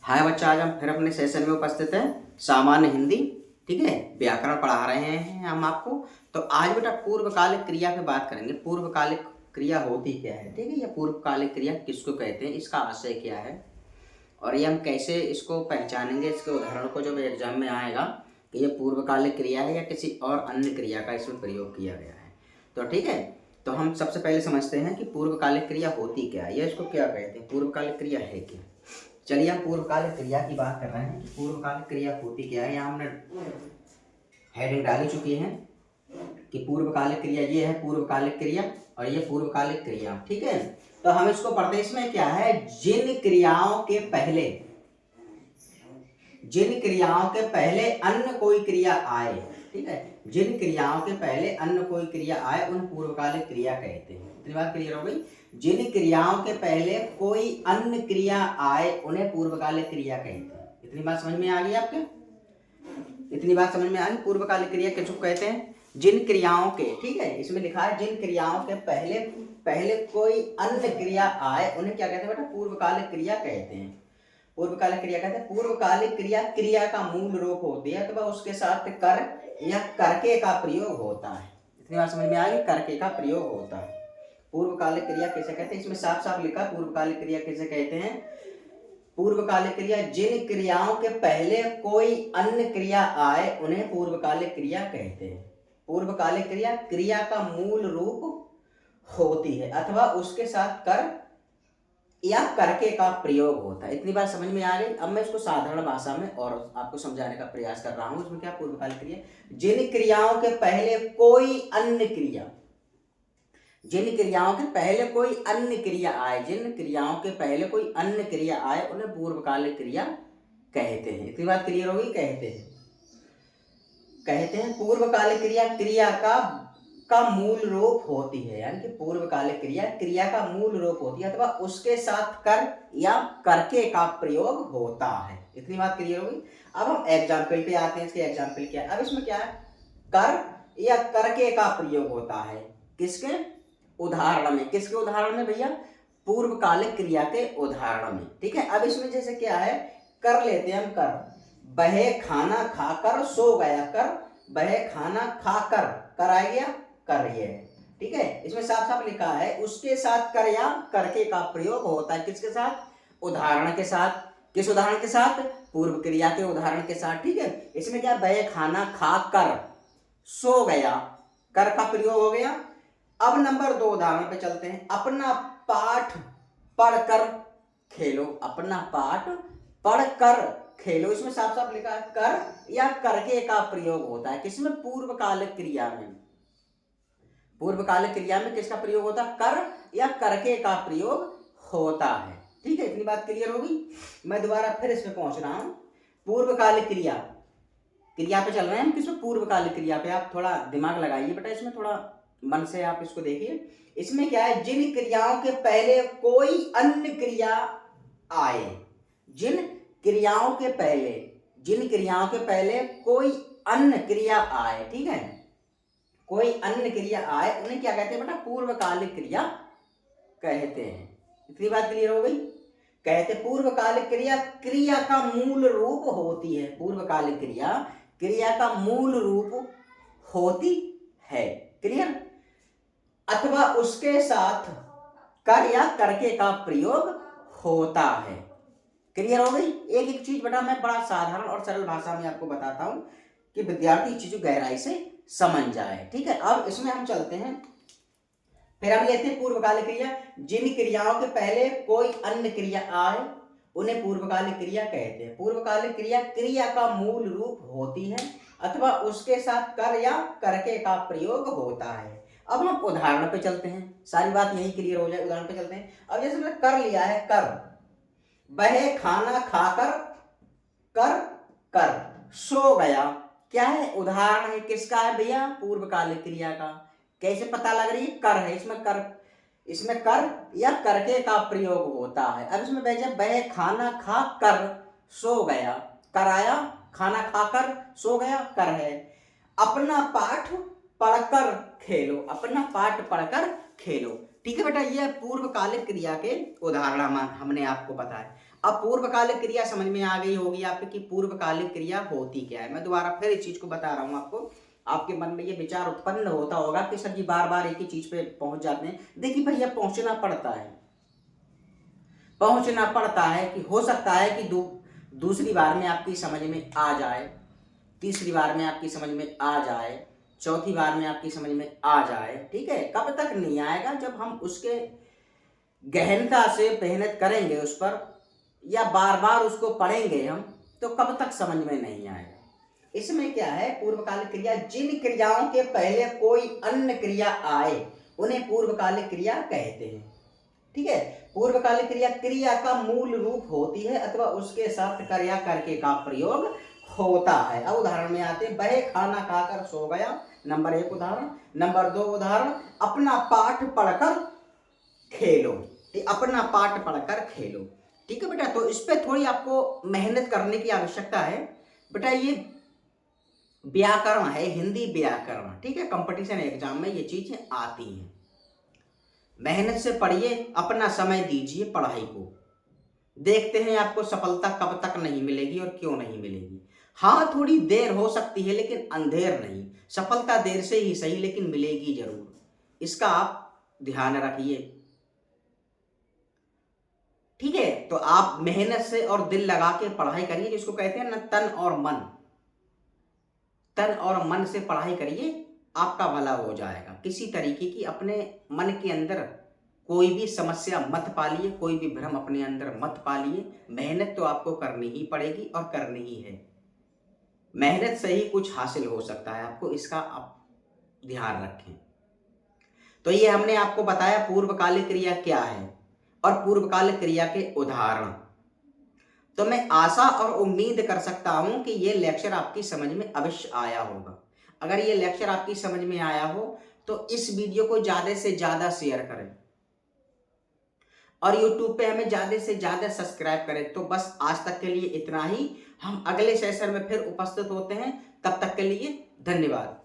हाय बच्चा, आज हम फिर अपने सेशन में उपस्थित हैं। सामान्य हिंदी, ठीक है, व्याकरण पढ़ा रहे हैं हम आपको। तो आज बेटा पूर्वकालिक क्रिया पे बात करेंगे। पूर्वकालिक क्रिया होती क्या है, ठीक है, या पूर्वकालिक क्रिया किसको कहते हैं, इसका आशय क्या है और ये हम कैसे इसको पहचानेंगे। इसके उदाहरण को जब एग्जाम में आएगा कि ये पूर्वकालिक क्रिया है या किसी और अन्य क्रिया का इसमें प्रयोग किया गया है। तो ठीक है, तो हम सबसे पहले समझते हैं कि पूर्वकालिक क्रिया होती क्या है, या इसको क्या कहते हैं, पूर्वकालिक क्रिया है क्या। चलिए हम पूर्वकालिक क्रिया की बात कर रहे हैं कि पूर्वकालिक क्रिया होती क्या है। यहाँ हमने हेडिंग डाली चुकी है कि पूर्वकालिक क्रिया ये है पूर्वकालिक क्रिया और ये पूर्वकालिक क्रिया, ठीक है। तो हम इसको पढ़ते हैं। इसमें क्या है, जिन क्रियाओं के पहले अन्य कोई क्रिया आए, ठीक है, जिन क्रियाओं के पहले अन्य कोई क्रिया आए उन पूर्वकालिक क्रिया कहते हैं। इतनी बात क्लियर हो गई। जिन क्रियाओं के पहले कोई अन्य क्रिया आए उन्हें पूर्वकालिक क्रिया कहते हैं। इतनी बात समझ में आ गई आपके, इतनी बात समझ में आ गई। पूर्वकालिक क्रिया किसको कहते हैं, जिन क्रियाओं के, ठीक है, इसमें लिखा है जिन क्रियाओं के पहले कोई अन्य क्रिया आए उन्हें क्या कहते हैं बेटा, पूर्वकालिक क्रिया कहते हैं। पूर्वकालिक क्रिया कहते हैं। पूर्वकालिक क्रिया क्रिया का मूल रूप होती है अथवा उसके साथ कर या करके का प्रयोग होता है। इतनी बात समझ में आ गई, करके का प्रयोग होता है। पूर्वकालिक क्रिया किसे कहते हैं, इसमें साफ साफ लिखा पूर्वकालिक क्रिया किसे कहते हैं। पूर्वकालिक क्रिया जिन क्रियाओं के पहले कोई अन्य क्रिया आए उन्हें पूर्वकालिक क्रिया कहते हैं। पूर्वकालिक क्रिया क्रिया का मूल रूप होती है अथवा उसके साथ कर या करके का प्रयोग होता है। इतनी बात समझ में आ गई। अब मैं इसको साधारण भाषा में और आपको समझाने का प्रयास कर रहा हूं। इसमें क्या पूर्वकालिक क्रिया, जिन क्रियाओं के पहले कोई अन्य क्रिया, जिन क्रियाओं के पहले कोई अन्य क्रिया आए, जिन क्रियाओं के पहले कोई अन्य क्रिया आए उन्हें पूर्वकालिक क्रिया कहते हैं। इतनी बात क्लियर होगी। कहते हैं पूर्वकालिक क्रिया क्रिया का मूल रूप होती है, यानी कि पूर्वकालिक क्रिया क्रिया का मूल रूप होती है अथवा उसके साथ कर या करके का प्रयोग होता है। इतनी बात क्लियर होगी। अब हम एग्जाम्पल पे आते हैं। इसके एग्जाम्पल क्या है, अब इसमें क्या है, कर या करके का प्रयोग होता है। किसके उदाहरण में, किसके उदाहरण में भैया, पूर्वकालिक क्रिया के उदाहरण में, ठीक है। अब इसमें जैसे क्या है, कर लेते हैं हम। कर वह खाना खाकर सो गया, कर वह खाना खाकर, कर आ गया, कर ये, ठीक है। इसमें साफ साफ लिखा है उसके साथ कर या करके का प्रयोग होता है। किसके साथ, उदाहरण के साथ। किस उदाहरण के साथ, पूर्व क्रिया के उदाहरण के साथ, ठीक है। इसमें क्या, वह खाना खाकर सो गया, कर का प्रयोग हो गया। अब नंबर 2 उदाहरण पे चलते हैं। अपना पाठ पढ़कर खेलो, अपना पाठ पढ़कर खेलो। इसमें साफ साफ लिखा है कर या करके का प्रयोग होता है। किसमें, पूर्वकालिक क्रिया में। पूर्वकालिक क्रिया में किसका प्रयोग होता है, कर या करके का प्रयोग होता है, ठीक है। इतनी बात क्लियर होगी। मैं दोबारा फिर इसमें पहुंच रहा हूं। पूर्वकालिक क्रिया पे चल रहे हैं हम। किसमें, पूर्वकालिक क्रिया पे। आप थोड़ा दिमाग लगाइए बेटा, इसमें थोड़ा मन से आप इसको देखिए। इसमें क्या है, जिन क्रियाओं के पहले कोई अन्य क्रिया आए, जिन क्रियाओं के पहले कोई अन्य क्रिया आए, ठीक है, कोई अन्य क्रिया आए उन्हें क्या कहते हैं बेटा, पूर्वकालिक क्रिया कहते हैं। इतनी बात क्लियर हो गई। कहते पूर्वकालिक क्रिया क्रिया का मूल रूप होती है। पूर्वकालिक क्रिया क्रिया का मूल रूप होती है, क्लियर, अथवा उसके साथ कर या करके का प्रयोग होता है। क्लियर हो गई। एक एक चीज बेटा मैं बड़ा साधारण और सरल भाषा में आपको बताता हूं कि विद्यार्थी चीजों गहराई से समझ जाए, ठीक है। अब इसमें हम चलते हैं, फिर हम लेते हैं पूर्वकालिक क्रिया। जिन क्रियाओं के पहले कोई अन्य क्रिया आए उन्हें पूर्वकालिक क्रिया कहते हैं। पूर्वकालिक क्रिया क्रिया का मूल रूप होती है अथवा उसके साथ कर या करके का प्रयोग होता है। अब हम उदाहरण पे चलते हैं, सारी बात यही क्लियर हो जाए। उदाहरण पे चलते हैं। अब जैसे मैंने कर लिया है, कर वह खाना खाकर कर सो गया, क्या है, उदाहरण है। किसका है भैया, पूर्वकालिक क्रिया का। कैसे पता लग रही है, कर है, इसमें कर या करके का प्रयोग होता है। अब इसमें वह खाना खा कर सो गया, कर आया, खाना खाकर सो गया, कर है। अपना पाठ पढ़कर खेलो, अपना पाठ पढ़कर खेलो, ठीक है बेटा। ये पूर्वकालिक क्रिया के उदाहरण हमने आपको बताए। अब पूर्वकालिक क्रिया समझ में आ गई होगी आपके कि पूर्वकालिक क्रिया होती क्या है। मैं दोबारा फिर इस चीज को बता रहा हूँ आपको, आपके मन में ये विचार उत्पन्न होता होगा कि सर जी बार बार एक ही चीज पे पहुंच जाते हैं। देखिए भैया पहुंचना पड़ता है, पहुंचना पड़ता है कि हो सकता है कि दूसरी बार में आपकी समझ में आ जाए, तीसरी बार में आपकी समझ में आ जाए, चौथी बार में आपकी समझ में आ जाए। ठीक है, कब तक नहीं आएगा? जब हम उसके गहनता से मेहनत करेंगे उस पर, या बार बार उसको पढ़ेंगे हम, तो कब तक समझ में नहीं आएगा। इसमें क्या है, पूर्वकालिक क्रिया, जिन क्रियाओं के पहले कोई अन्य क्रिया आए उन्हें पूर्वकालिक क्रिया कहते हैं। ठीक है, पूर्वकालिक क्रिया क्रिया का मूल रूप होती है अथवा उसके साथ क्रिया करके का प्रयोग होता है। अब उदाहरण में आते हैं, वह खाना खाकर सो गया, नंबर 1 उदाहरण। नंबर 2 उदाहरण, अपना पाठ पढ़कर खेलो, अपना पाठ पढ़कर खेलो। ठीक है बेटा, तो इस पे थोड़ी आपको मेहनत करने की आवश्यकता है बेटा। ये व्याकरण है, हिंदी व्याकरण। ठीक है, कंपटीशन एग्जाम में ये चीजें आती हैं। मेहनत से पढ़िए, अपना समय दीजिए पढ़ाई को, देखते हैं आपको सफलता कब तक नहीं मिलेगी और क्यों नहीं मिलेगी। हाँ थोड़ी देर हो सकती है लेकिन अंधेर नहीं, सफलता देर से ही सही लेकिन मिलेगी जरूर, इसका आप ध्यान रखिए। ठीक है, तो आप मेहनत से और दिल लगा के पढ़ाई करिए, जिसको कहते हैं ना तन और मन, तन और मन से पढ़ाई करिए, आपका भला हो जाएगा। किसी तरीके की अपने मन के अंदर कोई भी समस्या मत पालिए, कोई भी भ्रम अपने अंदर मत पालिए। मेहनत तो आपको करनी ही पड़ेगी और करनी ही है, मेहनत से ही कुछ हासिल हो सकता है आपको, इसका आप ध्यान रखें। तो ये हमने आपको बताया पूर्वकालिक क्रिया क्या है और पूर्वकालिक क्रिया के उदाहरण। तो मैं आशा और उम्मीद कर सकता हूं कि ये लेक्चर आपकी समझ में अवश्य आया होगा। अगर ये लेक्चर आपकी समझ में आया हो तो इस वीडियो को ज्यादा से ज्यादा शेयर करें और YouTube पे हमें ज्यादा से ज्यादा सब्सक्राइब करें। तो बस आज तक के लिए इतना ही, हम अगले सेशन में फिर उपस्थित होते हैं, तब तक के लिए धन्यवाद।